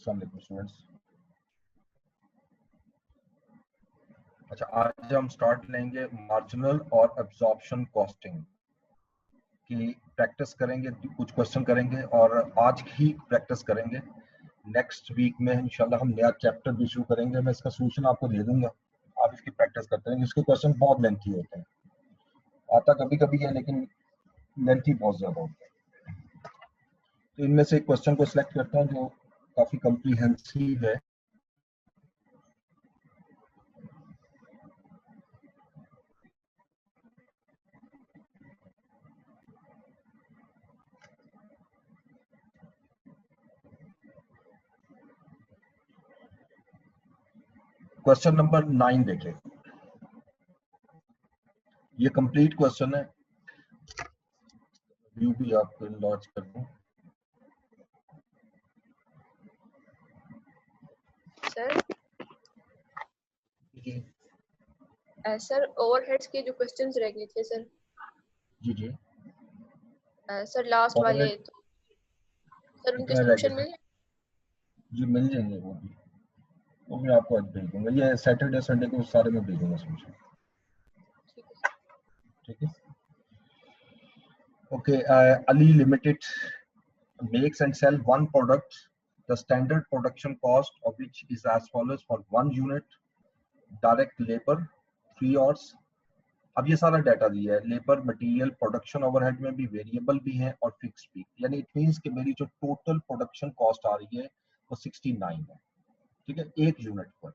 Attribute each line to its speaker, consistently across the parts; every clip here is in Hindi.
Speaker 1: अस्सलाम वालेकुम स्टूडेंट्स। अच्छा, आज हम स्टार्ट लेंगे मार्जिनल और एब्जॉर्प्शन कॉस्टिंग की प्रैक्टिस करेंगे। कुछ क्वेश्चन करेंगे और आज ही प्रैक्टिस करेंगे। नेक्स्ट वीक में इंशाल्लाह हम नया चैप्टर भी शुरू करेंगे। मैं इसका सोल्यूशन आपको दे दूंगा, आप इसकी प्रैक्टिस करते रहेंगे। इसके क्वेश्चन बहुत लेंथी होते हैं, आता कभी कभी है लेकिन लेंथी बहुत ज्यादा होता है। तो इनमें से एक क्वेश्चन को सिलेक्ट करता हूँ जो काफी कॉम्प्रिहेंसिव है। क्वेश्चन नंबर 9 देखें। ये कंप्लीट क्वेश्चन है, व्यू भी आपको लॉन्च कर दूं।
Speaker 2: सर
Speaker 1: जी
Speaker 2: सर ओवरहेड्स के जो क्वेश्चंस रह गए थे सर।
Speaker 1: जी जी
Speaker 2: सर लास्ट वाले
Speaker 1: ओवरहेड
Speaker 2: तो सर उनके
Speaker 1: कितने रह गए
Speaker 2: सॉल्यूशन
Speaker 1: थे?
Speaker 2: मिल
Speaker 1: जी मिल जाएंगे, वो भी आपको आज भेज दूंगा। ये सैटरडे संडे को सारे में भेजूंगा सोल्यूशन।
Speaker 2: ठीक है सर।
Speaker 1: ठीक है, okay. Ali Limited makes and sell one product. The standard production cost of which is as follows for 1 unit: direct labor 3 hours। अब ये सारा डाटा दिया है, लेबर मटेरियल प्रोडक्शन ओवरहेड में भी वेरिएबल भी है और फिक्स भी, यानी इट मींस कि मेरी जो टोटल प्रोडक्शन कॉस्ट आ रही है वो 69 है। ठीक है, एक यूनिट पर।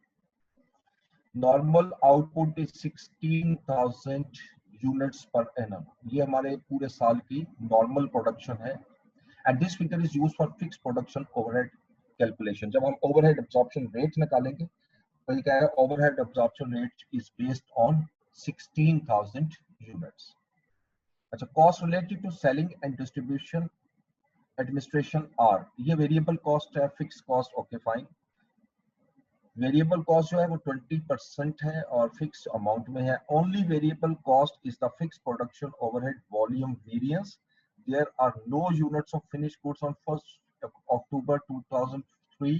Speaker 1: Normal output is 16,000 units per annum. ये हमारे पूरे साल की नॉर्मल प्रोडक्शन है। And this figure is used for fix production overhead calculation. जब हम ओवरहेड एब्जॉर्प्शन रेट निकालेंगे तो ये क्या है, overhead absorption rate is based on 16,000 units. अच्छा, cost related to selling and distribution administration are, ये वेरिएबल कॉस्ट है, fix cost okay fine. Variable cost जो है वो 20% है और फिक्स अमाउंट में है। Only variable cost is the fix production overhead volume variance. There are no units of finished goods on 1 October 2003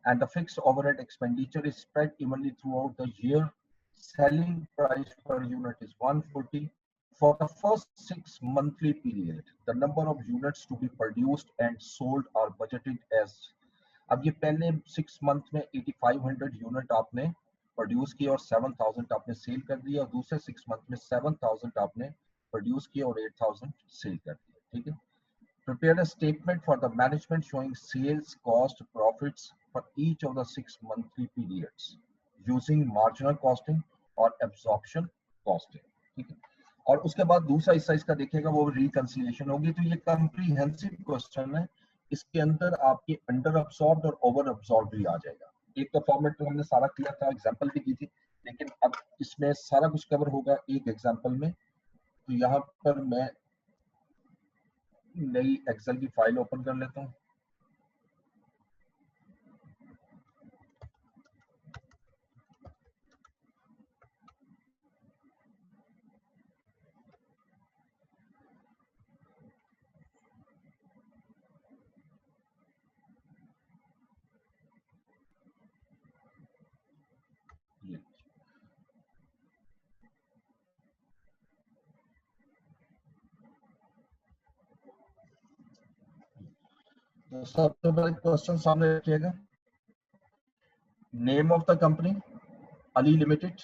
Speaker 1: and the fixed overhead expenditure is spread evenly throughout the year. Selling price per unit is 140. For the first 6 monthly period, the number of units to be produced and sold are budgeted as। अब ये पहले 6 मंथ में 8500 यूनिट आपने प्रोड्यूस किया और 7000 आपने सेल कर दिया, और दूसरे 6 मंथ में 7000 आपने प्रोड्यूस किया और 8000 सेल कर दिया। ठीक है, prepare a statement for the management showing sales, cost, profits for each of the 6 monthly periods using marginal costing और absorption costing। ठीक है, और उसके बाद दूसरा हिस्सा इसका देखिएगा वो रिकंसिलिएशन होगी। तो ये कॉम्प्रिहेंसिव क्वेश्चन है, इसके अंदर आपके अंडर अब्सॉर्ब्ड और ओवर अब्सॉर्ब्ड भी आ जाएगा। एक तो फॉर्मेट तो हमने सारा किया था, एग्जांपल भी की थी, लेकिन अब इसमें सारा कुछ कवर होगा एक एग्जांपल में। तो यहाँ पर मैं नई एक्सेल की फाइल ओपन कर लेता हूँ। तो सबसे पहले क्वेश्चन सामने रखिएगा। Name of the company Ali limited,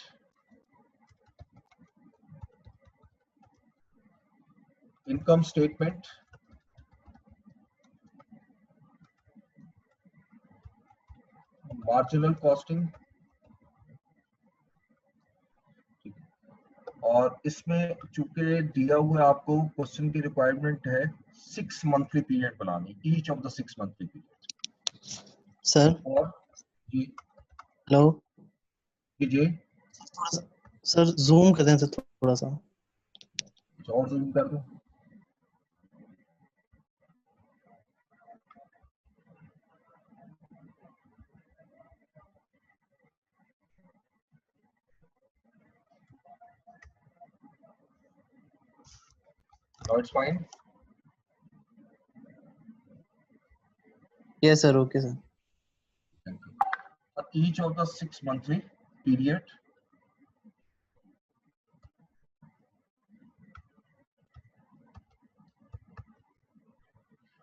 Speaker 1: income statement, marginal costing, और इसमें चूंकि दिया हुआ आपको क्वेश्चन की रिक्वायरमेंट है 6 मंथली पीरियड बनानी, each of the 6 monthly period.
Speaker 3: Sir
Speaker 1: और जी
Speaker 3: हेलो
Speaker 1: जी
Speaker 3: सर जूम कर दें सर थोड़ा सा।
Speaker 1: और जूम कर दो। Now it's fine.
Speaker 3: Yes sir, okay sir.
Speaker 1: each of the 6 monthly period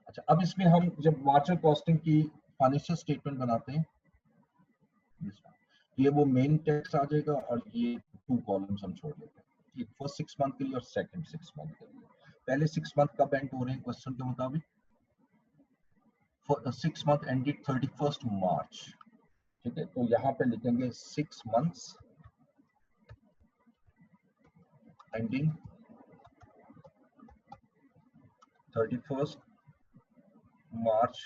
Speaker 1: अच्छा, अब इसमें हम जब मार्जिनल कॉस्टिंग की फाइनेंशियल स्टेटमेंट बनाते हैं, ये वो मेन टेक्स्ट आ जाएगा और ये 2 कॉलम्स हम छोड़ देते हैं, एक फर्स्ट 6 मंथ के लिए और सेकंड 6 मंथ के लिए। पहले 6 मंथ कब एंड हो रहे हैं क्वेश्चन के मुताबिक? 6 मंथ एंडेड 31st मार्च, ठीक है। तो यहाँ पे लिखेंगे 6 मंथ्स एंडिंग 31st मार्च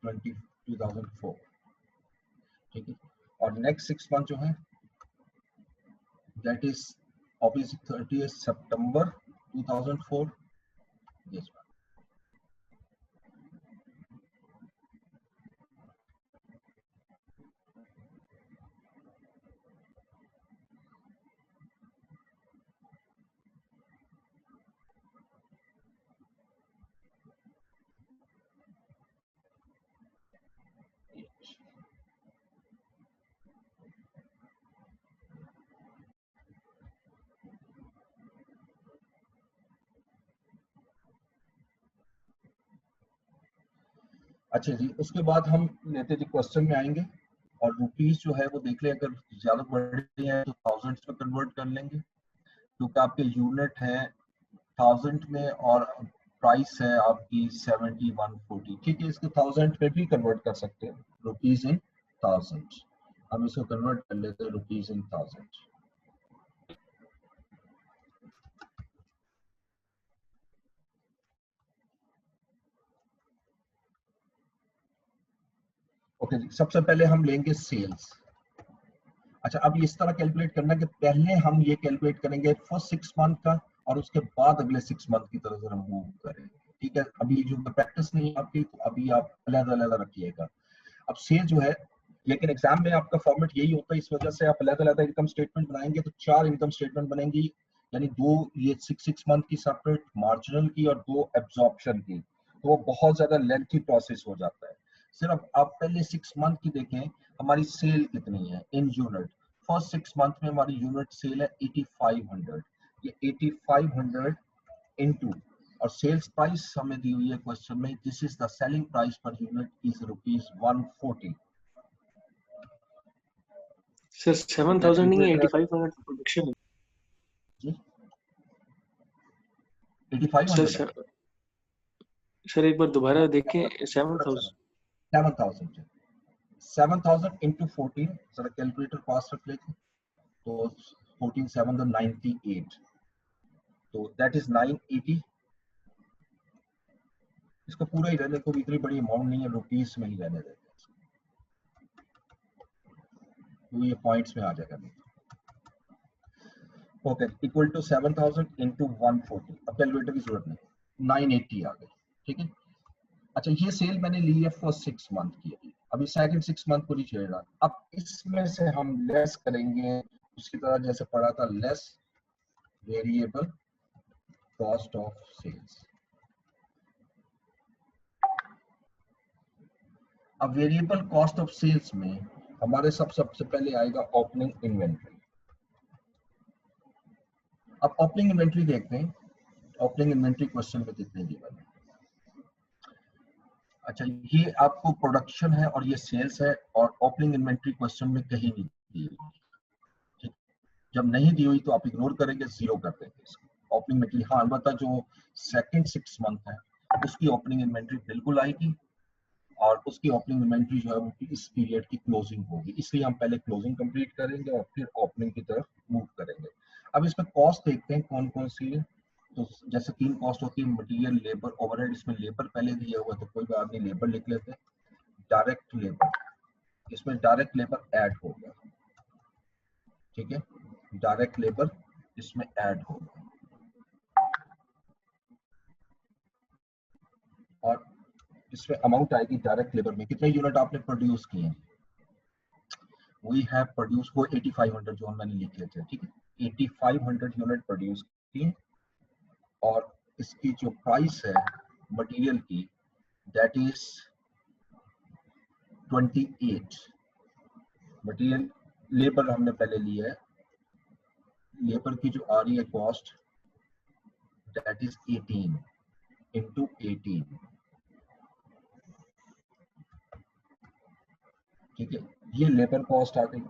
Speaker 1: 2004, ठीक है। और नेक्स्ट 6 मंथ जो है that is obviously 30th September 2004। Yes ma'am. अच्छा जी, उसके बाद हम लेते थे क्वेश्चन में आएंगे और रुपीस जो है वो देख लें, अगर ज्यादा बड़े हैं तो थाउजेंड्स में कन्वर्ट कर लेंगे, क्योंकि आपके यूनिट है 1000 में और प्राइस है आपकी 7140, ठीक है। इसको 1000 में भी कन्वर्ट कर सकते हैं, रुपीस इन 1000। हम इसको कन्वर्ट कर लेते हैं रुपीस इन 1000। ओके जी, सबसे पहले हम लेंगे सेल्स। अच्छा, अब इस तरह कैलकुलेट करना कि पहले हम ये कैलकुलेट करेंगे फर्स्ट 6 मंथ का और उसके बाद अगले 6 मंथ की तरफ हम मूव करेंगे, ठीक है। अभी जो प्रैक्टिस नहीं है आपकी, तो अभी आप अलग-अलग रखिएगा। अब सेल जो है, लेकिन एग्जाम में आपका फॉर्मेट यही होता है, इस वजह से आप अलग-अलग इनकम स्टेटमेंट बनाएंगे तो 4 इनकम स्टेटमेंट बनेंगी, यानी 2 ये 6 मंथ की सेपरेट मार्जिनल की और 2 एब्जॉर्प्शन की, तो वो बहुत ज्यादा लेंथी प्रोसेस हो जाता है। सिर्फ आप पहले 6 मंथ की देखें, हमारी सेल कितनी है इन यूनिट। फर्स्ट 6 मंथ में हमारी यूनिट सेल है 8500, ये 8500 इनटू, और सेल्स प्राइस हमें दी हुई है क्वेश्चन में, this is the selling price per unit is ₹140।
Speaker 3: Sir 7000 नहीं है, 8500 प्रोडक्शन है।
Speaker 1: जी 8500
Speaker 3: सर सर एक बार दोबारा देखें। 7000
Speaker 1: 7000 7000 into 14, जरा कैलकुलेटर पास रख लेते हैं, तो 14 7 the 98, तो दैट इज 980। इसको पूरा ही रहने को, इतनी बड़ी अमाउंट नहीं है, रुपीस में ही रहने देते हैं, तो ये पॉइंट्स में आ जाएगा। ओके, इक्वल टू 7000 into 140, अब कैलकुलेटर की जरूरत नहीं, 980 आ गई, ठीक है। अच्छा, ये सेल मैंने ली है फर्स्ट 6 मंथ की, अभी सेकंड 6 मंथ को नहीं छेड़ रहा। अब इसमें से हम लेस करेंगे उसकी तरह जैसे पढ़ा था, less variable cost of sales. अब वेरिएबल कॉस्ट ऑफ सेल्स में हमारे सबसे पहले आएगा ओपनिंग इन्वेंट्री। अब ओपनिंग इन्वेंट्री देखते हैं, ओपनिंग इन्वेंट्री क्वेश्चन में कितने गिवन है। अच्छा, ये आपको प्रोडक्शन है और ये सेल्स है, और ओपनिंग इन्वेंट्री क्वेश्चन में कहीं नहीं दी हुई, ठीक। जब नहीं दी हुई तो आप इग्नोर करेंगे, जीरो कर देंगे इसको। ओपनिंग इन्वेंट्री, हाँ अलबत्ता जो सेकंड 6 मंथ है उसकी ओपनिंग इन्वेंट्री बिल्कुल आएगी, और उसकी ओपनिंग इन्वेंट्री जो है वो इस पीरियड की क्लोजिंग होगी, इसलिए हम पहले क्लोजिंग कंप्लीट करेंगे और फिर ओपनिंग की तरफ मूव करेंगे। अब इसमें कॉस्ट देखते हैं कौन कौन सी है। तो जैसे 3 कॉस्ट होती है, मटेरियल, लेबर, ओवरहेड। इसमें लेबर पहले दिया हुआ तो कोई बात नहीं, लेबर लिख लेते हैं। डायरेक्ट लेबर, इसमें डायरेक्ट लेबर ऐड होगा, ठीक है, डायरेक्ट लेबर इसमें ऐड होगा, और इसमें अमाउंट आएगी डायरेक्ट लेबर में, कितने यूनिट आपने प्रोड्यूस किए हैं। वी हैव प्रोड्यूस वो 8500 जो मैंने लिखे थे, ठीक है, 8500 यूनिट प्रोड्यूस किए, और इसकी जो प्राइस है मटेरियल की दैट इज 28, मटेरियल लेबर हमने पहले लिया है, लेबर की जो आ रही है कॉस्ट दैट इज 18 इंटू 18, ठीक है, ये लेबर कॉस्ट आ गई।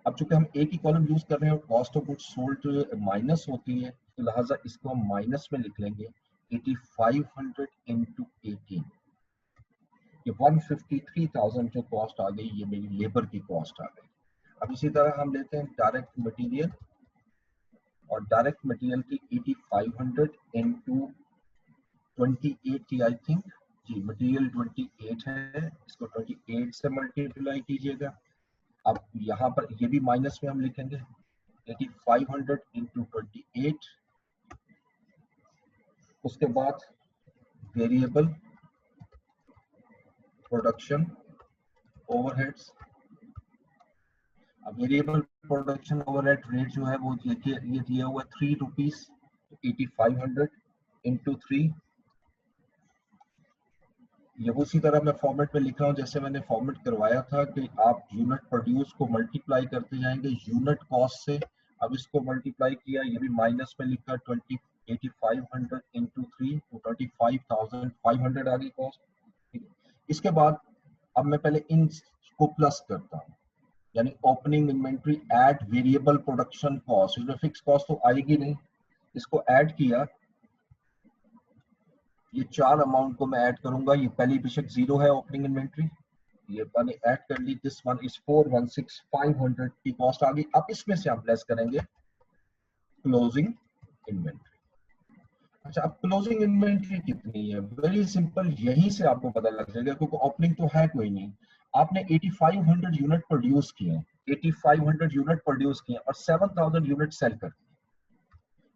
Speaker 1: अब चूंकि हम एक ही कॉलम यूज कर रहे हैं और cost of goods sold minus होती है, तो लिहाजा इसको हम माइनस में लिख लेंगे 8500 इंटू 18, ये 153,000 जो कॉस्ट आ गई, ये मेरी लेबर की कॉस्ट आ गई। अब इसी तरह हम लेते हैं डायरेक्ट मटेरियल, और डायरेक्ट मटेरियल की 8500 इंटू 28 थी आई थिंक, जी मटेरियल 28 है, इसको 28 से मल्टीप्लाई कीजिएगा। अब यहाँ पर ये भी माइनस में हम लिखेंगे 8500 इंटू 28, उसके बाद वेरिएबल प्रोडक्शन ओवरहेड्स। अब वेरिएबल प्रोडक्शन ओवरहेड रेट जो है वो देखिए ये दिया हुआ है 3 रुपीज, 8500 इंटू 3, ये उसी तरह मैं फॉर्मेट में लिख रहा हूँ जैसे मैंने फॉर्मेट करवाया था कि आप यूनिट प्रोड्यूस को मल्टीप्लाई करते जाएंगे यूनिट कॉस्ट से। अब इसको मल्टीप्लाई किया, ये भी माइनस में लिखा 8500 इंटू 3, तो 25,500 आ गई कॉस्ट, ठीक है। इसके बाद अब मैं पहले इन को प्लस करता हूँ, यानी opening inventory at variable production cost, इसमें फिक्स कॉस्ट तो आएगी नहीं, इसको ऐड किया, ये चार अमाउंट को मैं ऐड करूंगा, ये पहली बेशक जीरो है ओपनिंग इन्वेंट्री, ये मैंने ऐड कर ली, दिस वन इज 416500 की कॉस्ट आ गई। अब इसमें से हम लेस करेंगे क्लोजिंग इन्वेंट्री। अच्छा, अब क्लोजिंग इन्वेंट्री कितनी है, वेरी सिंपल, यहीं से आपको पता लग जाएगा क्योंकि ओपनिंग तो है कोई नहीं। आपने 8500 यूनिट प्रोड्यूस किए हैं, 8500 यूनिट प्रोड्यूस किए और 7000 यूनिट सेल कर दिए,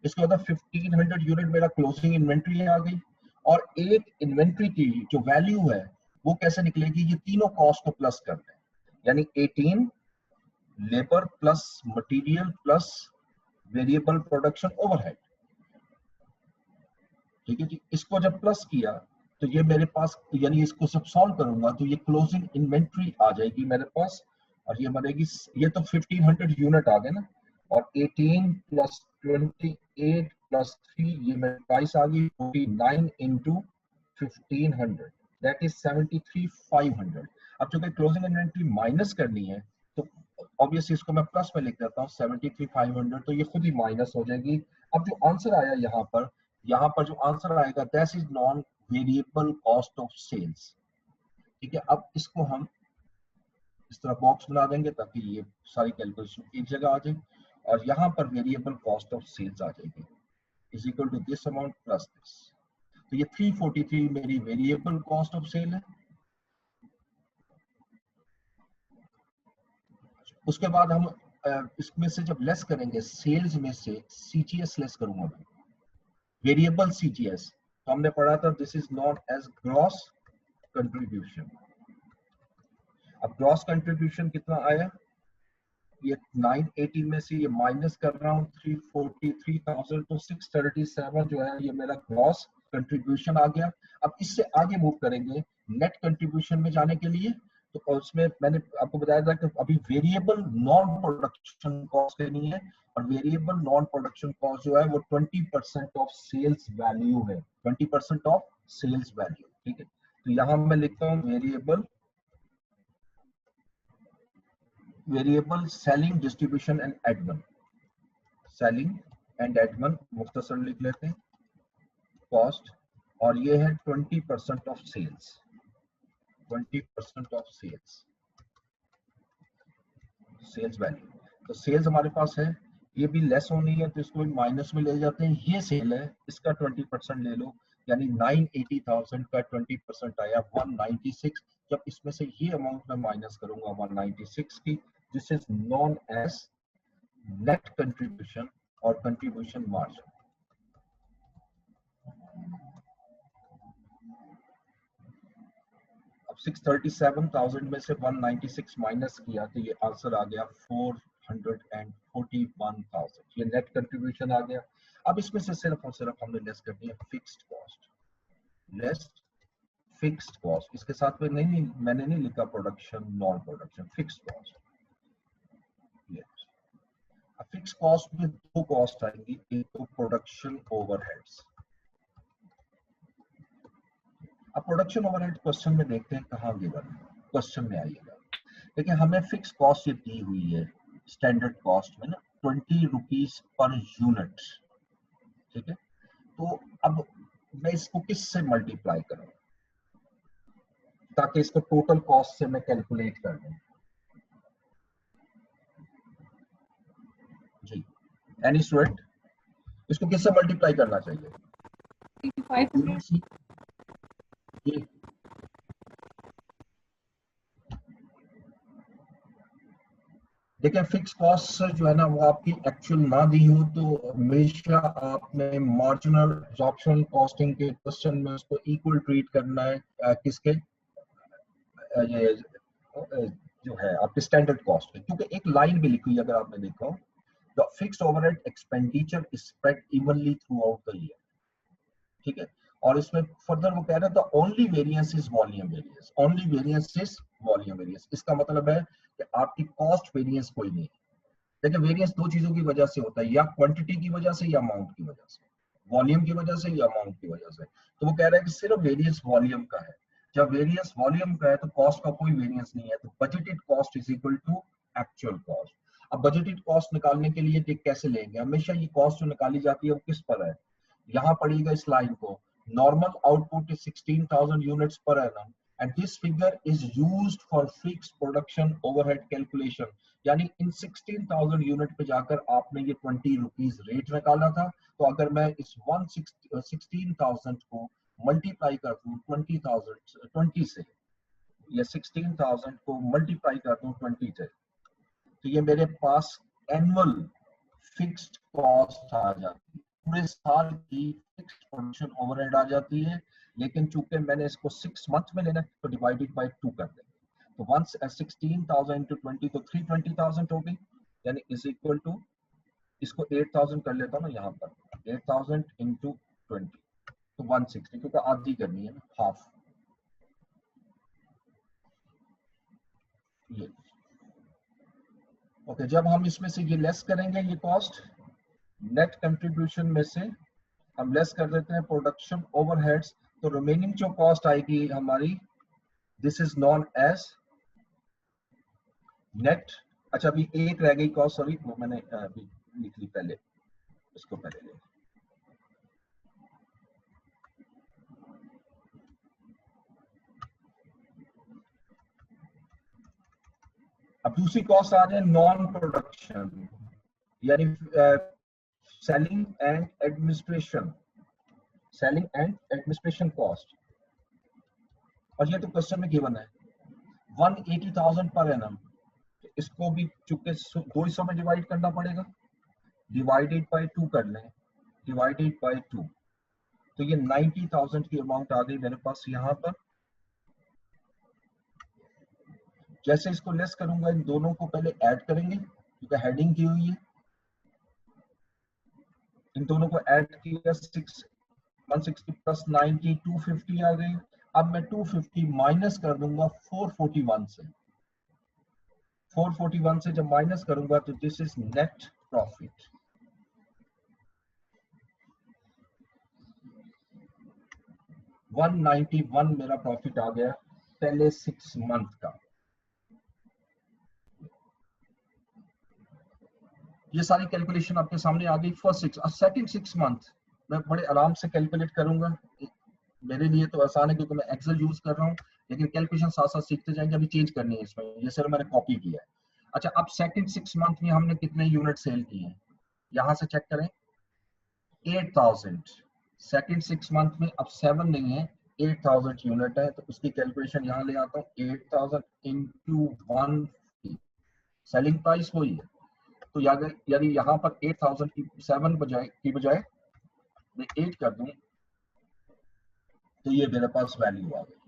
Speaker 1: इसके बाद 1500 यूनिट मेरा क्लोजिंग इन्वेंट्री आ गई। और एक इन्वेंट्री की जो वैल्यू है वो कैसे निकलेगी, ये तीनों कॉस्ट को प्लस कर दें, यानी 18 labour plus material plus variable production overhead, ठीक है जी। इसको जब प्लस किया तो ये मेरे पास, यानी इसको सब सॉल्व करूंगा तो ये क्लोजिंग इन्वेंट्री आ जाएगी मेरे पास, और ये बनेगी, ये तो 1500 यूनिट आ गए ना, और 18 प्लस 28 प्लस 3 ये मेरे 22 आ गई, 49 इंटू 1500 दैट इज 73,500। अब चूंकि क्लोजिंग इन्वेंट्री माइनस करनी है तो ऑब्वियसली इसको मैं प्लस में लिख देता हूँ 73,500, तो ये खुद ही माइनस हो जाएगी। अब जो आंसर आया यहाँ पर जो आंसर आएगा that is non variable cost of sales, ठीक है। अब इसको हम इस तरह बॉक्स बना देंगे ताकि ये सारी कैलकुलेशन एक जगह आ जाए, और यहाँ पर वेरिएबल कॉस्ट ऑफ सेल्स आ जाएगी is equal to this amount plus this, तो ये 343 मेरी वेरिएबल कॉस्ट ऑफ सेल है। उसके बाद हम इसमें से जब लेस करेंगे सेल्स में से सीजीएस लेस करूंगा मैं, वेरिएबल सीजीएस, तो हमने पढ़ा था this is known as gross contribution. अब ग्रॉस कंट्रीब्यूशन कितना आया, ये 980 में से ये माइनस कर रहा हूँ 343,000, तो 637 जो है ये मेरा ग्रॉस कंट्रीब्यूशन आ गया। अब इससे आगे मूव करेंगे नेट कंट्रीब्यूशन में जाने के लिए, तो उसमें मैंने आपको बताया था कि अभी वेरिएबल नॉन प्रोडक्शन कॉस्ट लेनी है, और वेरिएबल नॉन प्रोडक्शन कॉस्ट जो है वो 20% ऑफ सेल्स वैल्यू है, 20% ऑफ सेल्स वैल्यू, ठीक है। तो यहाँ मैं लिखता हूँ variable selling distribution and admin, selling and admin मुख्तसर लिख लेते हैं कॉस्ट, और ये है 20% of sales, 20% of sales value. तो सेल्स हमारे पास है, ये भी लेस होनी है तो इसको माइनस में ले जाते हैं, ये सेल है इसका 20% ले लो, यानी 980,000 का 20% आया 196। जब इसमें से ये अमाउंट मैं माइनस करूंगा 196 की, this is known as net contribution और कंट्रीब्यूशन मार्जिन। अब 637,000 में से 196 माइनस किया तो ये आंसर आ गया 441,000, ये नेट कंट्रीब्यूशन आ गया। अब इसमें से सिर्फ और सिर्फ हमने लेस करनी है fixed cost, less fixed cost, इसके साथ में नहीं मैंने नहीं लिखा production non production, fixed cost. Fix cost में दो कॉस्ट आएंगी, एक तो प्रोडक्शन ओवरहेड्स। अब प्रोडक्शन ओवरहेड क्वेश्चन में देखते हैं कहाँ गिवन है, क्वेश्चन में आइएगा। देखिए हमें फिक्स कॉस्ट ये दी हुई है स्टैंडर्ड कॉस्ट में ना 20 रुपीज पर यूनिट, ठीक है। तो अब मैं इसको किस से मल्टीप्लाई करूं ताकि इसको टोटल कॉस्ट से मैं कैलकुलेट कर दूं। जी एनी स्टूडेंट, इसको किससे मल्टीप्लाई करना चाहिए?
Speaker 2: 500
Speaker 1: ये देखिए फिक्स कॉस्ट जो है ना वो आपकी एक्चुअल ना दी हो तो हमेशा आपने मार्जिनल एब्जॉर्प्शन कॉस्टिंग के क्वेश्चन में उसको इक्वल ट्रीट करना है किसके ये जो है आपके स्टैंडर्ड कॉस्ट के, क्योंकि एक लाइन भी लिखी हुई है अगर आपने देखा हो, the fixed overhead expenditure is spread evenly through out the year, ठीक है। और इसमें फर्दर वो कह रहा है the only variance is volume variance, only variance is volume variance. इसका मतलब है कि आपकी कॉस्ट वेरिएंस कोई नहीं है। देखिए वेरिएंस दो चीजों की वजह से होता है, या क्वांटिटी की वजह से या अमाउंट की वजह से, वॉल्यूम की वजह से या अमाउंट की वजह से। तो वो कह रहा है कि सिर्फ वेरिएंस वॉल्यूम का है। जब वेरिएंस वॉल्यूम का है तो कॉस्ट का कोई वेरिएंस नहीं है, तो budgeted cost is equal to actual cost. अब बजटेड कॉस्ट निकालने के लिए कैसे लेंगे? हमेशा ये कॉस्ट जो निकाली जाती है वो किस पर है, यहाँ पढ़िएगा इस लाइन को, normal output is 16,000 units per annum and this figure is used for fixed production overhead calculation। यानी इन 16,000 यूनिट पे जाकर आपने ये 20 रुपीज रेट निकाला था। तो अगर मैं इस 16,000 को मल्टीप्लाई कर दूं 20 से, या 16,000 को मल्टीप्लाई कर दूं 20 से, तो ये मेरे पास एनुअल फिक्स्ड कॉस्ट आ जाती है, पूरे साल की फिक्स्ड प्रोडक्शन ओवरहेड आ जाती है। लेकिन चूंकि मैंने इसको 6 मंथ में लेना है तो डिवाइडेड बाय 2 कर देंगे। तो वंस 16,000 into 20 तो 320,000 हो गई, यानी इज इक्वल टू, इसको 8,000 कर लेता हूँ ना यहाँ पर, 8,000 into 20 तो 160, क्योंकि आधी करनी है ना, हाफ। ये ओके, जब हम इसमें से ये लेस करेंगे ये कॉस्ट नेट कंट्रीब्यूशन में से हम लेस कर देते हैं प्रोडक्शन ओवरहेड्स, तो रिमेनिंग जो कॉस्ट आएगी हमारी, this is known as net. अच्छा अभी एक रह गई कॉस्ट, सॉरी वो मैंने अभी लिख ली पहले, इसको पहले ले। अब दूसरी कॉस्ट आ जाए नॉन प्रोडक्शन, यानी selling and administration, selling and administration cost. और ये तो क्वेश्चन में गिवन है 180,000 पर एनम, इसको भी चूंकि 2 हिस्सों में डिवाइड करना पड़ेगा, डिवाइडेड बाय 2 कर लें, डिवाइडेड बाय 2, तो ये 90,000 की अमाउंट आ गई मेरे पास यहाँ पर। जैसे इसको लेस करूंगा इन दोनों को पहले ऐड करेंगे क्योंकि हेडिंग की हुई है, इन दोनों को ऐड किया 160 प्लस 90 250 आ गई। अब मैं 250 माइनस कर दूंगा 441 से, 441 से जब माइनस करूंगा तो दिस इज नेट प्रॉफिट। $191 मेरा प्रॉफिट आ गया पहले 6 मंथ का। ये सारी कैलकुलेशन आपके सामने आ गई फर्स्ट 6 और सेकंड 6 मंथ मैं बड़े आराम से कैलकुलेट करूंगा। मेरे लिए तो आसान है क्योंकि मैं एक्सेल यूज कर रहा हूँ, लेकिन कैलकुलेशन साथ साथ सीखते जाएंगे। अभी चेंज करनी है इसमें, ये सिर्फ मैंने कॉपी किया है। अच्छा अब सेकंड 6 मंथ में हमने कितने यूनिट सेल किए हैं, यहाँ से चेक करें 8,000। सेकंड 6 मंथ में अब 7 नहीं है 8,000 यूनिट है, तो उसकी कैलकुलेशन यहाँ ले आता हूँ 8,000 into 150, सेलिंग प्राइस वही है। तो यानी यहाँ पर 8,000 की 7 की बजाय मैं 8 कर दूं तो ये मेरे पास वैल्यू आ गई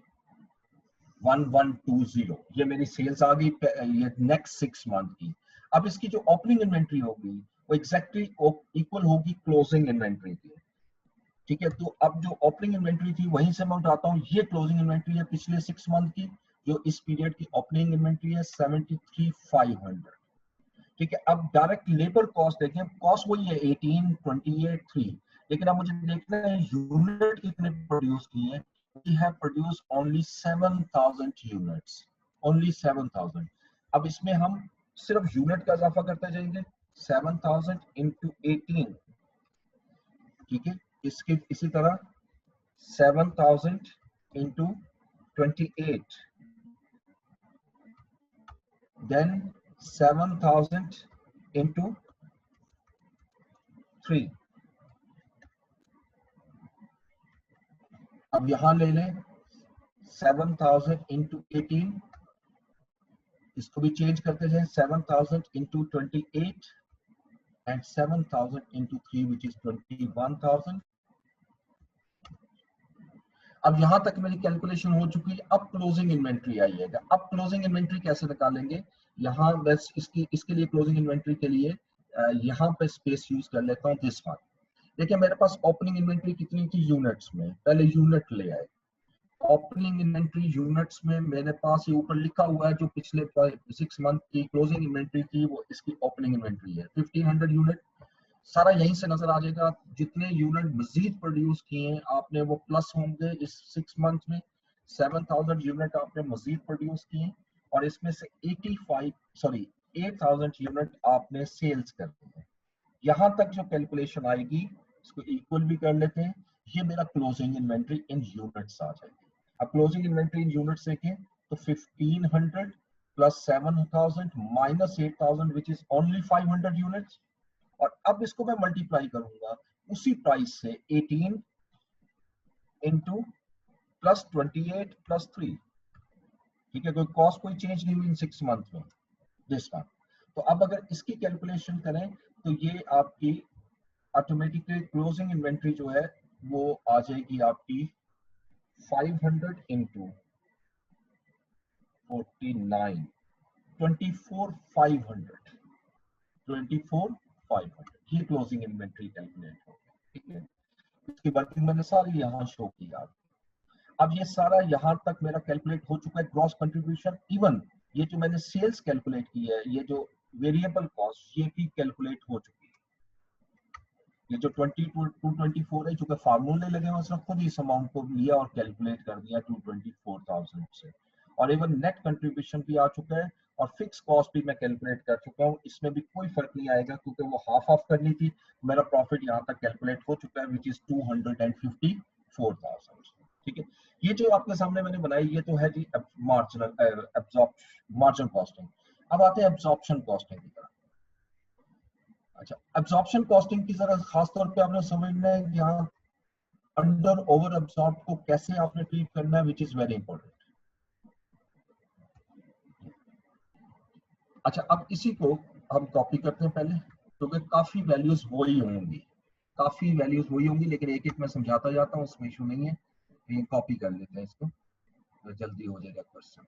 Speaker 1: 1120। ये मेरी सेल्स आ गई ये नेक्स्ट 6 मंथ की। अब इसकी जो ओपनिंग इन्वेंट्री होगी वो एग्जैक्टली इक्वल होगी क्लोजिंग इन्वेंट्री की, ठीक है। तो अब जो ओपनिंग इन्वेंट्री थी वहीं से मैं उठाता हूँ, ये क्लोजिंग इन्वेंट्री है पिछले 6 मंथ की, जो इस पीरियड की ओपनिंग इन्वेंट्री है 73,500। ठीक है। अब डायरेक्ट लेबर कॉस्ट देखें, कॉस्ट वही है 18, 28, 3, लेकिन अब मुझे देखना है यूनिट कितने प्रोड्यूस किए हैं। We have produce only 7000 units, only 7000। अब इसमें हम सिर्फ यूनिट का इजाफा करते जाएंगे, 7000 इंटू 18, ठीक है। इसके इसी तरह 7000 इंटू 28, then 7000 into 3। अब यहां ले लें 7000 into 18, इसको भी चेंज करते जाएं, 7000 into 28 and 7000 into 3 which is 21000। अब यहां तक मेरी कैलकुलेशन हो चुकी है। अब क्लोजिंग इन्वेंट्री आइएगा। अब क्लोजिंग इन्वेंट्री कैसे निकालेंगे, यहाँ बस इसके लिए क्लोजिंग इन्वेंट्री के लिए यहाँ पे स्पेस यूज कर लेता हूँ दिस वन। देखिए मेरे पास ओपनिंग इन्वेंट्री कितनी थी यूनिट्स में, पहले यूनिट ले आए। ओपनिंग इन्वेंट्री यूनिट्स में मेरे पास ये ऊपर लिखा हुआ है, जो पिछले 6 मंथ की क्लोजिंग इन्वेंट्री थी वो इसकी ओपनिंग इन्वेंट्री है 1500 यूनिट। सारा यहीं से नजर आ जाएगा। जितने यूनिट मजीद प्रोड्यूस किए हैं आपने वो प्लस होंगे इस 6 मंथ में। 7000 यूनिट आपने मजीद प्रोड्यूस किए और इसमें से 8000 यूनिट आपने सेल्स कर दिए। यहां तक जो कैलकुलेशन आएगी इसको इक्वल भी कर लेते हैं। ये मेरा क्लोजिंग इन्वेंट्री इन यूनिट्स आ जाएगी। अब क्लोजिंग इन्वेंट्री इन यूनिट्स देखें तो 1500 plus 7000 minus 8000 which is only 500 units. और अब इसको मैं मल्टीप्लाई करूंगा उसी प्राइस से 18 इंटू प्लस 28 प्लस 3, ठीक है। कोई कॉस्ट कोई चेंज नहीं हुई इन 6 मंथ में दिस वन। तो अब अगर इसकी कैलकुलेशन करें तो ये आपकी ऑटोमेटिकली क्लोजिंग इन्वेंट्री जो है वो आ जाएगी आपकी 500 इंटू 49, 24500। ये क्लोजिंग इन्वेंट्री कैलकुलेट होगी, ठीक है। इसकी वर्किंग मैंने सारी यहाँ शो किया। अब ये सारा यहाँ तक मेरा कैलकुलेट हो चुका है ग्रॉस कंट्रीब्यूशन। इवन ये जो मैंने सेल्स कैलकुलेट की है, ये जो वेरिएबल कॉस्ट ये भी कैलकुलेट हो चुकी है। ये जो 224 है, चूंकि फार्मूले लगे हुए उसने खुद इस अमाउंट को लिया और कैलकुलेट कर दिया 224,000 से। और इवन नेट कंट्रीब्यूशन भी आ चुका है और फिक्स कॉस्ट भी मैं कैलकुलेट कर चुका हूँ। इसमें भी कोई फर्क नहीं आएगा क्योंकि वो हाफ ऑफ करनी थी। मेरा प्रॉफिट यहाँ तक कैलकुलेट हो चुका है विच इज 254,000, ठीक है। ये जो आपके सामने मैंने बनाई ये तो है जी मार्जिनल कॉस्टिंग। अब आते हैं एब्जॉर्प्शन कॉस्टिंग की तरफ। अच्छा, एब्जॉर्प्शन कॉस्टिंग की जरा खास तौर पे आपने समझना है यहाँ अंडर ओवर एब्जॉर्ब को कैसे आपने ट्रीट करना है, विच इज वेरी इंपॉर्टेंट। अच्छा, अब इसी को हम कॉपी करते हैं पहले, क्योंकि काफी वैल्यूज वही होंगी, लेकिन एक एक मैं समझाता जाता हूँ, उसमें इशू नहीं है। ये कॉपी कर लेते हैं इसको तो जल्दी हो जाएगा क्वेश्चन।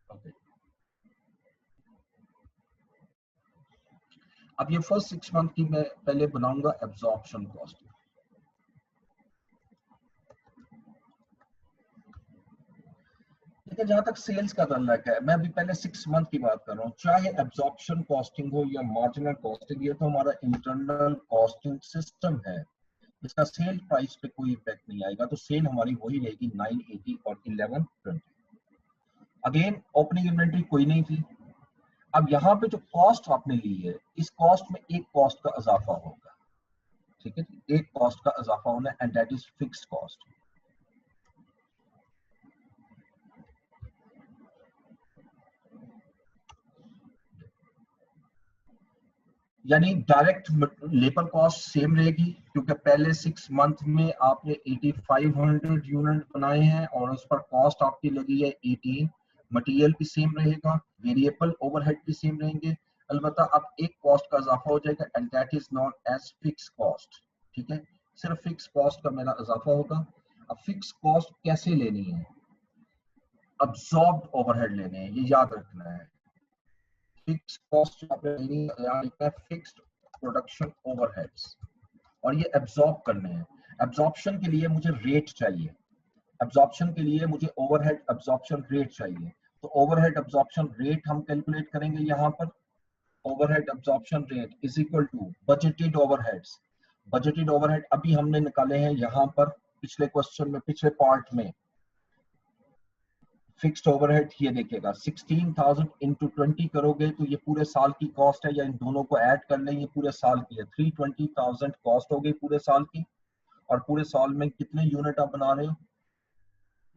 Speaker 1: ओके, अब ये फर्स्ट 6 मंथ की मैं पहले बनाऊंगा एब्जॉर्प्शन कॉस्ट। देखिए जहां तक सेल्स का तल्लक है, मैं अभी पहले 6 मंथ की बात कर रहा हूँ। चाहे एब्जॉर्प्शन कॉस्टिंग हो या मार्जिनल कॉस्टिंग, ये तो हमारा इंटरनल कॉस्टिंग सिस्टम है, इसका सेल प्राइस पे कोई इफेक्ट नहीं आएगा। तो सेल हमारी वही रहेगी 980 और 1120। अगेन ओपनिंग इन्वेंट्री कोई नहीं थी। अब यहाँ पे जो कॉस्ट आपने ली है, इस कॉस्ट में एक कॉस्ट का इजाफा होगा, ठीक है। एक कॉस्ट का इजाफा होना and that is fixed cost. यानी डायरेक्ट लेबर कॉस्ट सेम रहेगी क्योंकि पहले 6 मंथ में आपने 8500 यूनिट बनाए हैं और उस पर कॉस्ट आपकी लगी है 18। मटेरियल भी सेम रहेगा, वेरिएबल ओवरहेड भी सेम रहेंगे, अलबत्ता अब एक कॉस्ट का इजाफा हो जाएगा and that is known as fix cost, ठीक है। सिर्फ फिक्स कॉस्ट का मेरा इजाफा होगा। अब फिक्स कॉस्ट कैसे लेनी है, अब्सॉर्ब्ड ओवरहेड लेने हैं, ये याद रखना है। फिक्स कॉस्ट जो आपने लेनी है, फिक्स्ड प्रोडक्शन ओवरहेड्स, और ये एब्जॉर्ब करने हैं। एब्जॉर्प्शन के लिए मुझे रेट चाहिए, एब्जॉर्प्शन के लिए मुझे ओवरहेड एब्जॉर्प्शन रेट चाहिए। तो ओवरहेड एब्जॉर्प्शन रेट हम कैलकुलेट करेंगे यहाँ पर। Overhead absorption rate is equal to budgeted overheads. Budgeted overhead अभी हमने निकाले हैं यहाँ पर पिछले क्वेश्चन में, पिछले पार्ट में। फिक्स्ड ओवरहेड ये देखिएगा 16,000 इंटू 20 करोगे तो ये पूरे साल की कॉस्ट है, या इन दोनों को ऐड कर लें, ये पूरे साल की है। 320,000 कॉस्ट हो गई पूरे साल की। और पूरे साल में कितने यूनिट आप बना रहे हो?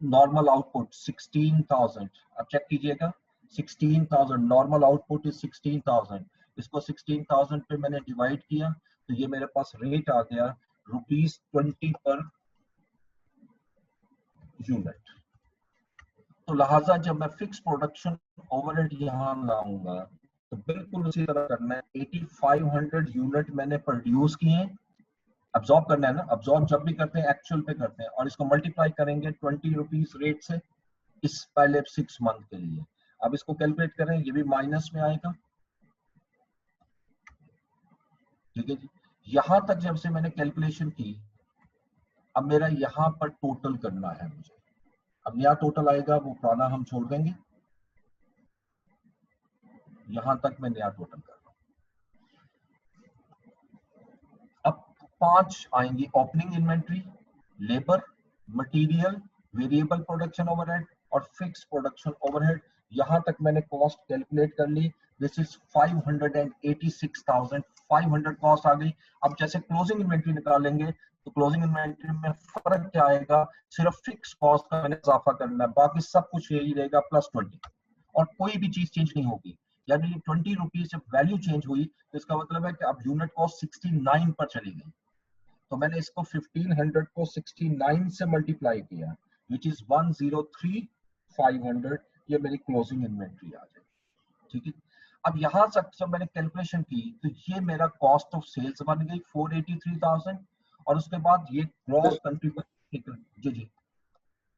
Speaker 1: Normal output 16,000। अब चेक कीजिएगा, 16,000 नॉर्मल आउटपुट इज 16,000। इसको 16,000 पे मैंने डिवाइड किया तो ये मेरे पास रेट आ गया ₹20 पर यूनिट। तो लिहाजा जब मैं फिक्स प्रोडक्शन ओवरहेड यहाँ लाऊंगा तो बिल्कुल उसी तरह करना है। 8500 यूनिट मैंने प्रोड्यूस किए, अब्सॉर्ब करना है ना। अब्सॉर्ब जब भी करते हैं एक्चुअल पे करते हैं, और इसको मल्टीप्लाई करेंगे 20 रुपीज रेट से इस पहले 6 मंथ के लिए। अब इसको कैलकुलेट करें, ये भी माइनस में आएगा, ठीक है जी। यहां तक जब से मैंने कैलकुलेशन की, अब मेरा यहाँ पर टोटल करना है मुझे। अब नया टोटल आएगा, वो पुराना हम छोड़ देंगे, यहां तक मैं नया टोटल कर रहा हूं। अब 5 आएंगी, opening inventory, labour, material, variable production overhead और फिक्स प्रोडक्शन ओवरहेड। यहां तक मैंने कॉस्ट कैलकुलेट कर ली। दिस इज 586,500 कॉस्ट आ गई। अब जैसे क्लोजिंग इन्वेंट्री निकालेंगे तो क्लोजिंग इन्वेंट्री में फर्क क्या आएगा? सिर्फ फिक्स कॉस्ट का मैंने इजाफा करना है, बाकी सब कुछ यही रहेगा +20, और कोई भी चीज चेंज नहीं होगी। यानी 20 रुपीज जब वैल्यू चेंज हुई तो इसका मतलब है कि अब यूनिट कॉस्ट 69 पर चली गई। तो मैंने इसको 1500 को 69 से मल्टीप्लाई किया, विच इज 103,500। ये मेरी क्लोजिंग इन्वेंट्री आ जाएगी, ठीक है। अब यहां तक जब मैंने कैलकुलेशन की तो ये मेरा कॉस्ट ऑफ सेल्स बन गई 483,000, और उसके बाद ये ग्रॉस कंट्रीब्यूशन। जी जी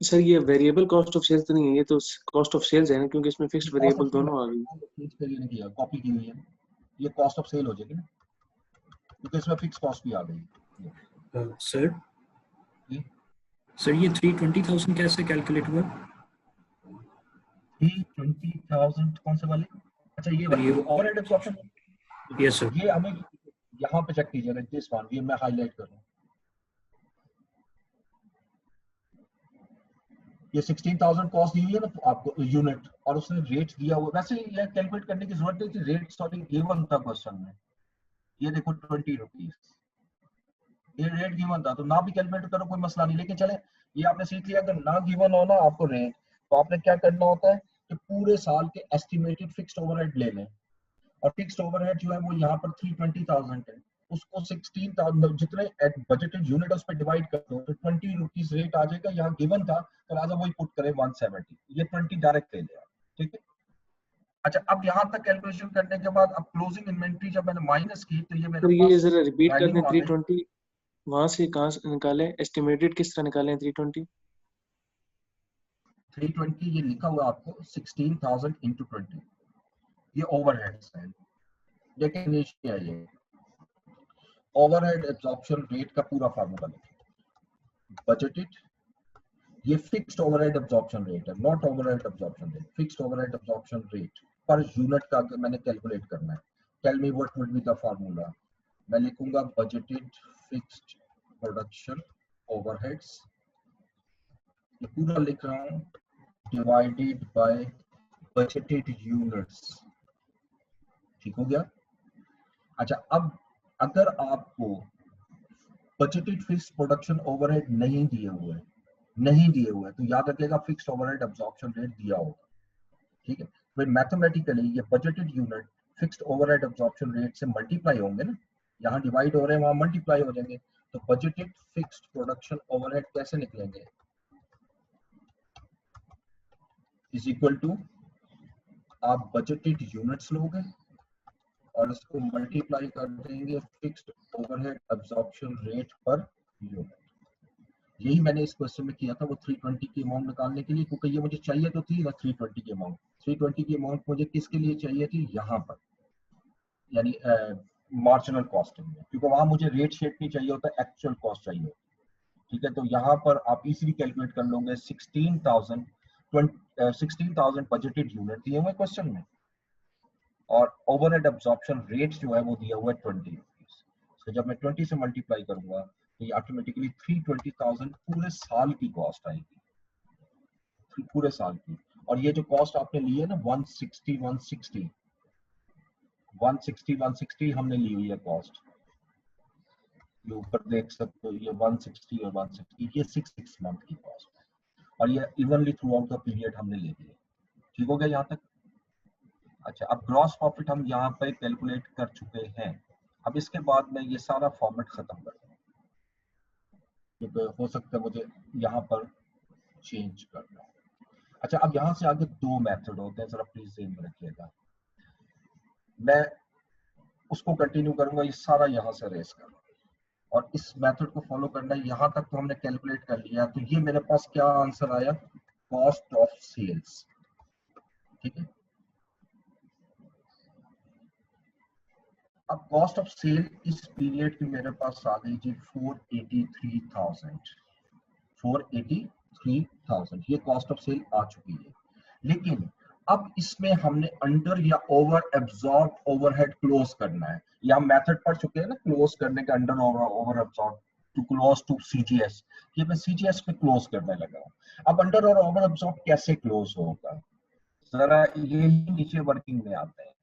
Speaker 4: सर, ये वेरिएबल कॉस्ट ऑफ सेल्स तो नहीं है, ये तो कॉस्ट ऑफ सेल्स है ना, क्योंकि इसमें fixed
Speaker 1: cost
Speaker 4: variable
Speaker 1: of sale
Speaker 4: दोनों आ गई।
Speaker 1: के लिए नहीं किया, कॉपी की हुई है, ये कॉस्ट ऑफ सेल हो जाएगी ना, क्योंकि इसमें फिक्स कॉस्ट भी आ गई।
Speaker 5: सर
Speaker 1: जी
Speaker 5: सर, ये 320,000 कैसे कैलकुलेट हुआ?
Speaker 1: 320,000 कौन से वाले? अच्छा ये वाले ओवरहेड एब्जॉर्प्शन।
Speaker 5: Yes sir.
Speaker 1: ये हमें यहाँ पे चेक कीजिएगा, दिस वन, ये मैं हाईलाइट कर रहा हूँ। ये 16,000 कॉस्ट दी हुई है ना तो आपको यूनिट, और उसने रेट दिया हुआ। वैसे ये कैलकुलेट करने की जरूरत नहीं थी, रेट सॉरी गिवन था क्वेश्चन में। ये देखो 20 रुपीज, ये रेट गिवन था, तो ना भी कैलकुलेट करो कोई मसला नहीं। लेकिन चले, ये आपने सीख लिया, अगर ना गिवन हो ना आपको रेट, तो आपने क्या करना होता है कि पूरे साल के एस्टिमेटेड फिक्स्ड ओवरहेड ले लें, और फिक्स्ड ओवरहेड जो है वो यहाँ पर 320,000 है, उसको 16,000 जितने बजटेड यूनिट उस पर डिवाइड कर दो तो 20 रुपीज रेट आ जाएगा। यहाँ गिवन था तो राजा वही पुट करें 170, ये 20 डायरेक्ट ले लिया, ठीक है। अच्छा, अब यहाँ तक कैलकुलेशन करने के बाद अब क्लोजिंग इन्वेंट्री जब मैंने माइनस की तो ये मेरे
Speaker 4: सर, ये
Speaker 1: पास
Speaker 4: जरा रिपीट कर
Speaker 1: वैल्यू
Speaker 4: दें,
Speaker 1: आ गई।
Speaker 4: 320 वहां से कहाँ से निकालें? एस्टिमेटेड किस तरह निकालें 320?
Speaker 1: 320 ये लिखा हुआ आपको 16,000 इंटू 20, ये ओवरहेड्स है। लेकिन नीचे आइए, ओवरहेड एब्जॉर्प्शन रेट का पूरा फार्मूला लिखिए। बजटेड, ये फिक्स्ड ओवरहेड एब्जॉर्प्शन रेट है, not overhead absorption rate. Fixed overhead absorption rate per unit का मैंने कैलकुलेट करना है। Tell me what would be the formula. मैं लिखूंगा बजटेड फिक्स्ड प्रोडक्शन ओवरहेड्स, ये पूरा लिख रहा हूँ, डिवाइडेड बाय बजटेड यूनिट्स, ठीक हो गया। अच्छा, अब अगर आपको बजटेड फिक्स्ड प्रोडक्शन ओवरहेड नहीं दिए हुए तो याद रखिएगा फिक्स्ड ओवरहेड एब्जॉर्प्शन रेट दिया होगा, ठीक है। फिर मैथमेटिकली ये budgeted unit fixed overhead absorption rate से मल्टीप्लाई होंगे ना, यहाँ डिवाइड हो रहे हैं वहां मल्टीप्लाई हो जाएंगे। तो बजटेड फिक्स्ड प्रोडक्शन ओवरहेड कैसे निकलेंगे? इज इक्वल टू, आप बजटेड यूनिट्स लोगे और इसको मल्टीप्लाई कर देंगे fixed overhead absorption rate per unit. यही मैंने इस क्वेश्चन में किया था, वो 320 की अमाउंट निकालने के लिए, क्योंकि ये मुझे चाहिए तो थी ना 320 की अमाउंट। 320 की अमाउंट मुझे किसके लिए चाहिए थी? यहाँ पर, यानी मार्जिनल कॉस्टिंग में, क्योंकि वहां मुझे रेट शेट नहीं चाहिए होता, एक्चुअल कॉस्ट चाहिए होता। ठीक है, तो यहाँ पर आप इजीली कैलकुलेट कर लोगे 16,000 बजटेड यूनिट दिए हुए क्वेश्चन में, और ओवरहेड एब्जॉर्प्शन रेट जो है वो दिया हुआ है 20 रुपीज। तो जब मैं 20 से मल्टीप्लाई करूंगा तो ये ऑटोमेटिकली 320,000 पूरे साल की कॉस्ट आएगी, पूरे साल की। और ये जो कॉस्ट आपने ली है ना 160 हमने ली हुई है कॉस्ट, ये ऊपर देख सकते हो, ये 160 और 160, ये 6 मंथ की कॉस्ट है, और ये evenly through out the period हमने ले ली है। ठीक हो गया यहाँ तक? अच्छा, अब ग्रॉस प्रॉफिट हम यहाँ पे कैलकुलेट कर चुके हैं। अब इसके बाद मैं ये सारा फॉर्मेट खत्म कर दूंगा, क्योंकि हो सकता है मुझे यहाँ पर चेंज करना। अच्छा, अब यहाँ से आगे दो मेथड होते हैं, जरा प्लीज ध्यान में रखिएगा। मैं उसको कंटिन्यू करूंगा, ये सारा यहाँ से रेस करूंगा, और इस मेथड को फॉलो करना है। यहाँ तक तो हमने कैलकुलेट कर लिया, तो ये मेरे पास क्या आंसर आया, कॉस्ट ऑफ सेल्स। ठीक है, अब कॉस्ट ऑफ सेल इस पीरियड की मेरे पास आ गई जी 483,000 ये कॉस्ट ऑफ सेल आ चुकी है। लेकिन अब इसमें हमने अंडर या ओवर एब्जॉर्ब ओवरहेड क्लोज करना है। ये हम मेथड पढ़ चुके हैं ना, क्लोज करने का, under over absorb to close to CGS. ये मैं सीजीएस में क्लोज करने लगा हूं। अब अंडर और ओवर एब्जॉर्ब कैसे क्लोज होगा, जरा ये नीचे वर्किंग में आते हैं।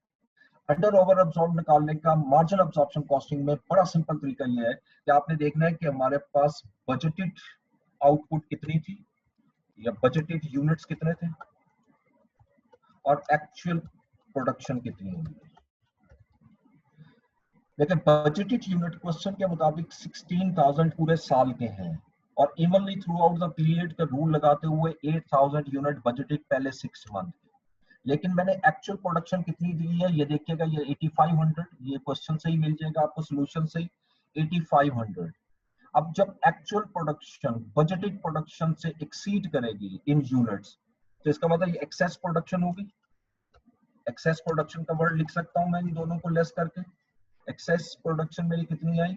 Speaker 1: अंडर ओवर एब्जॉर्ब निकालने का मार्जिनल एब्जॉर्प्शन कॉस्टिंग में बड़ा सिंपल तरीका ये है कि आपने देखना है कि हमारे पास बजटेड आउटपुट कितनी थी, या बजटेड यूनिट्स कितने थे, और एक्चुअल प्रोडक्शन कितनी होगी। लेकिन बजटेड यूनिट क्वेश्चन के मुताबिक 16,000 पूरे साल के हैं, और evenly through out the period का रूल लगाते हुए 8,000 यूनिट बजटेड पहले 6 मंथ। लेकिन मैंने एक्चुअल प्रोडक्शन कितनी दी है, ये देखिएगा, ये 8500, ये क्वेश्चन से ही मिल जाएगा आपको, सोल्यूशन से ही 8500। अब जब एक्चुअल प्रोडक्शन बजटेड प्रोडक्शन से एक्सीड करेगी इन यूनिट्स, तो इसका मतलब ये एक्सेस प्रोडक्शन होगी। एक्सेस प्रोडक्शन का वर्ड लिख सकता हूं मैं इन दोनों को लेस करके। एक्सेस प्रोडक्शन मेरी कितनी आई,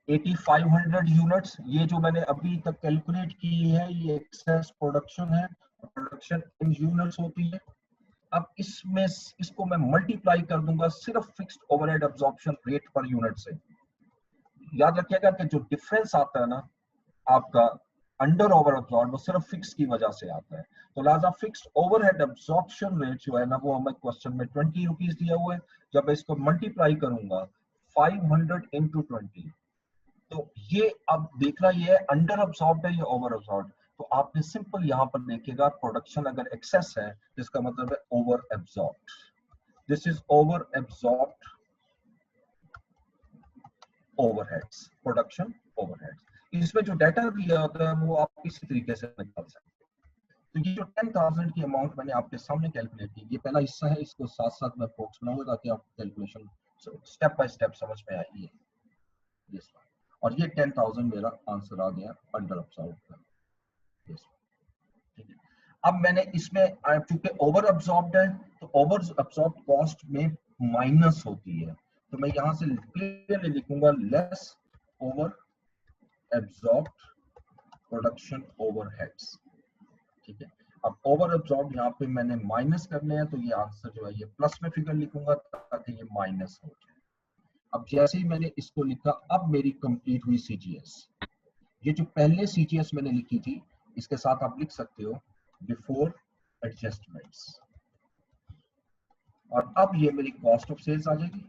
Speaker 1: 8500 यूनिट्स। ये जो मैंने अभी तक कैलकुलेट की है ये एक्सेस प्रोडक्शन है, प्रोडक्शन इन यूनिट्स होती है। अब इसमें इसको मैं मल्टीप्लाई कर दूंगा सिर्फ fixed overhead absorption rate per unit से। याद रखिएगा कि जो डिफरेंस आता है ना आपका अंडर ओवर एब्जॉर्ब, वो सिर्फ फिक्स की वजह से आता है। तो लिहाजा फिक्स्ड ओवरहेड एब्जॉर्प्शन रेट जो है ना, वो हमें क्वेश्चन में 20 रुपीज दिया हुआ है। जब मैं इसको मल्टीप्लाई करूंगा 500 इंटू 20, तो ये अब देखना ये है अंडर अब्सॉर्ब्ड है या ओवर अब्सॉर्ब्ड। तो आपने सिंपल यहाँ पर देखिएगा, प्रोडक्शन अगर एक्सेस है जिसका मतलब है over absorbed, this is over absorbed overheads, production overheads. इसमें जो डाटा दिया होता है वो आप इसी तरीके से निकाल सकते हैं। तो ये जो 10,000 की अमाउंट मैंने आपके सामने कैलकुलेट की, ये पहला हिस्सा है, इसको साथ साथ मैं फोकस बनाऊंगा ताकि आप कैलकुलेशन स्टेप बाय स्टेप समझ में आइए। और ये 10,000 मेरा आंसर आ गया अंडर अब्सॉर्ब का। ठीक है, अब मैंने इसमें चूंकि ओवर अब्सॉर्ब्ड है तो ओवर अब्सॉर्ब्ड कॉस्ट में माइनस होती है, तो मैं यहां से क्लियरली लिखूंगा less over absorbed production overheads. ठीक है, अब ओवर एब्सॉर्ब यहाँ पे मैंने माइनस करने हैं, तो ये आंसर जो है ये प्लस में फिगर लिखूंगा ताकि ये माइनस हो जाए। अब जैसे ही मैंने इसको लिखा, अब मेरी कंप्लीट हुई सीजीएस। ये जो पहले सीजीएस मैंने लिखी थी, इसके साथ आप लिख सकते हो बिफोर एडजस्टमेंट्स, और अब ये मेरी कॉस्ट ऑफ सेल्स आ जाएगी।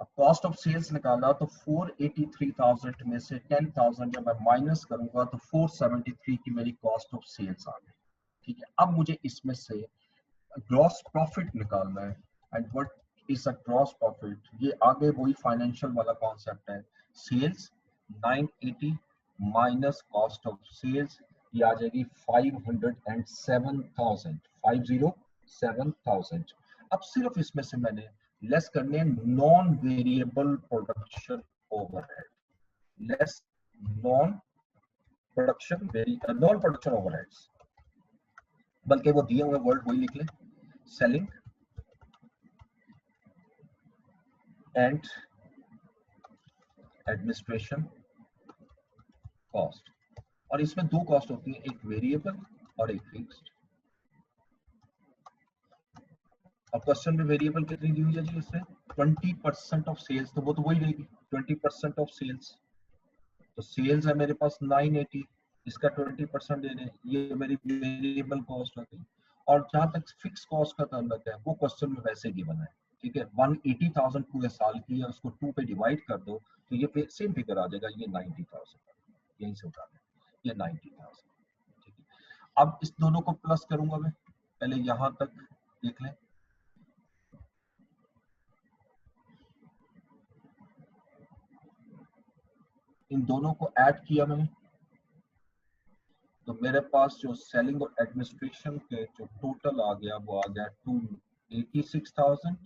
Speaker 1: अब कॉस्ट ऑफ सेल्स निकाला तो 483,000 में से 10,000 जब मैं माइनस करूंगा तो 473 की मेरी कॉस्ट ऑफ सेल्स आ गई। ठीक है, अब मुझे इसमें से ग्रॉस प्रॉफिट निकालना है। And what is a gross profit, ये आगे वही फाइनेंशियल वाला कॉन्सेप्ट है। Sales 980 minus cost of sales, ये आ जाएगी 507,000। अब सिर्फ इसमें से मैंने लेस करने non variable production overhead, less non production overheads, बल्कि वो दिए हुए वर्ड वही लिख लें, selling and administration cost। और इसमें दो कॉस्ट होती है, एक वेरिएबल और एक फिक्स्ड। अब क्वेश्चन में वेरिएबल कितनी दी हुई है जी, इससे 20% ऑफ सेल्स, तो वो तो वही रहेगी 20% ऑफ सेल्स। तो सेल्स है मेरे पास 980, इसका 20% दे रहे हैं, ये मेरी वेरिएबल कॉस्ट हो गई। और जहां तक फिक्स कॉस्ट का ताल्लुक है वो क्वेश्चन में वैसे गिवन है, ठीक है। 180,000 पूरे साल की है, उसको 2 पे डिवाइड कर दो तो ये सेम फिगर आ जाएगा, ये 90,000, यहीं से उठा लें, ये 90,000, ठीक है। अब इस दोनों को प्लस करूंगा मैं, पहले यहां तक देख लें। इन दोनों को ऐड किया मैंने तो मेरे पास जो सेलिंग और एडमिनिस्ट्रेशन के जो टोटल आ गया वो आ गया 286,000।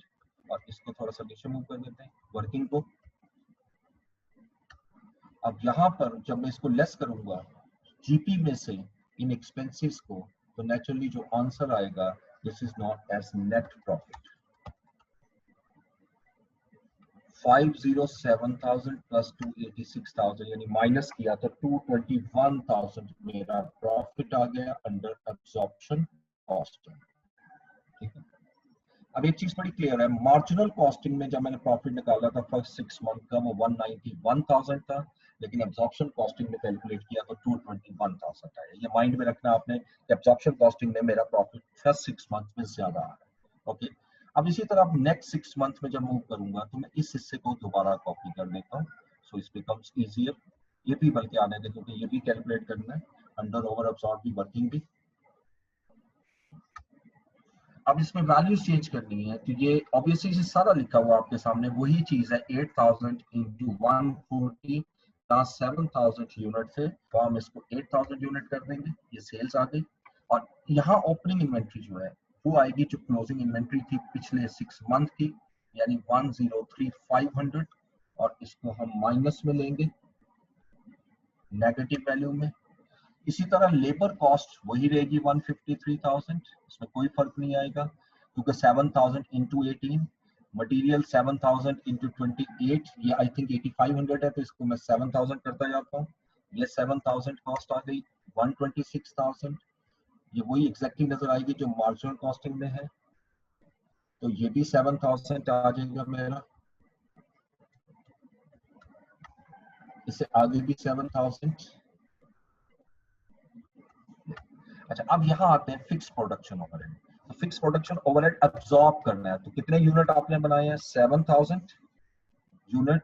Speaker 1: और इसको थोड़ा सा नीचे मूव कर देते हैं वर्किंग को। अब यहाँ पर जब मैं इसको लेस करूंगा जीपी में से इन एक्सपेंसेस को, तो नेचुरली जो आंसर आएगा this is not as net profit. 507,000 plus 286,000 यानी माइनस किया तो 221,000 मेरा प्रॉफिट आ गया अंडर एब्जॉर्प्शन कॉस्ट, ठीक है। अब एक चीज बड़ी क्लियर है, मार्जिनल कॉस्टिंग में जब मैंने प्रॉफिट निकाला था फर्स्ट 6 मंथ का वो 191,000 था, लेकिन एब्जॉर्प्शन कॉस्टिंग में कैलकुलेट किया तो 221,000 आया। ये माइंड में रखना आपने, एब्जॉर्प्शन कॉस्टिंग में मेरा प्रॉफिट फर्स्ट 6 मंथ में ज्यादा आ रहा है, ओके। अब इसी तरह अब नेक्स्ट 6 मंथ में जब मूव करूंगा तो मैं इस हिस्से को दोबारा कॉपी कर देता हूँ, सो इट बिकम्स इजियर। ये भी बल्कि आने दे क्योंकि ये भी कैलकुलेट करना है, अंडर ओवर अब्सॉर्ब भी वर्किंग भी। अब इसमें वैल्यूज चेंज करनी है तो ये ऑब्वियसली ये सारा लिखा हुआ आपके सामने वही चीज है, 8,000 इंटू 140 प्लस 7,000 यूनिट से, तो हम इसको 8,000 यूनिट कर देंगे, ये सेल्स आ गई। और यहाँ ओपनिंग इन्वेंट्री जो है वो आएगी जो क्लोजिंग इन्वेंट्री थी पिछले 6 मंथ की, यानी 103,500, और इसको हम माइनस में लेंगे नेगेटिव वैल्यू में। इसी तरह लेबर कॉस्ट वही रहेगी 153,000, इसमें कोई फर्क नहीं आएगा क्योंकि 7,000 इंटू 18, मटीरियल 7,000 इंटू 28, ये आई थिंक 8,500 है तो इसको मैं 7,000 करता जाता हूँ, ये 7,000 कॉस्ट आ गई 126,000। ये वही एग्जैक्टली नजर आएगी जो मार्जिनल कॉस्टिंग में है, तो ये भी 7,000 आ जाएगा मेरा, इससे आगे भी 7,000। अच्छा, अब यहाँ आते हैं फिक्स प्रोडक्शन ओवरहेड। तो फिक्स प्रोडक्शन ओवरहेड अब्सॉर्ब करना है तो कितने यूनिट आपने बनाए हैं, 7,000 यूनिट,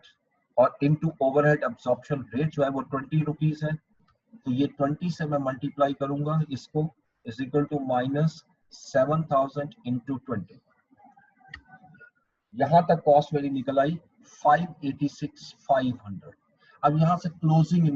Speaker 1: और इनटू ओवरहेड अब्सॉर्प्शन रेट जो है वो 20 रुपीज है, तो ये 20 से मैं मल्टीप्लाई करूंगा इसको, is equal to minus 7,000 into 20। यहां तक कॉस्ट मेरी निकल आई 586,500। अब यहां से क्लोजिंग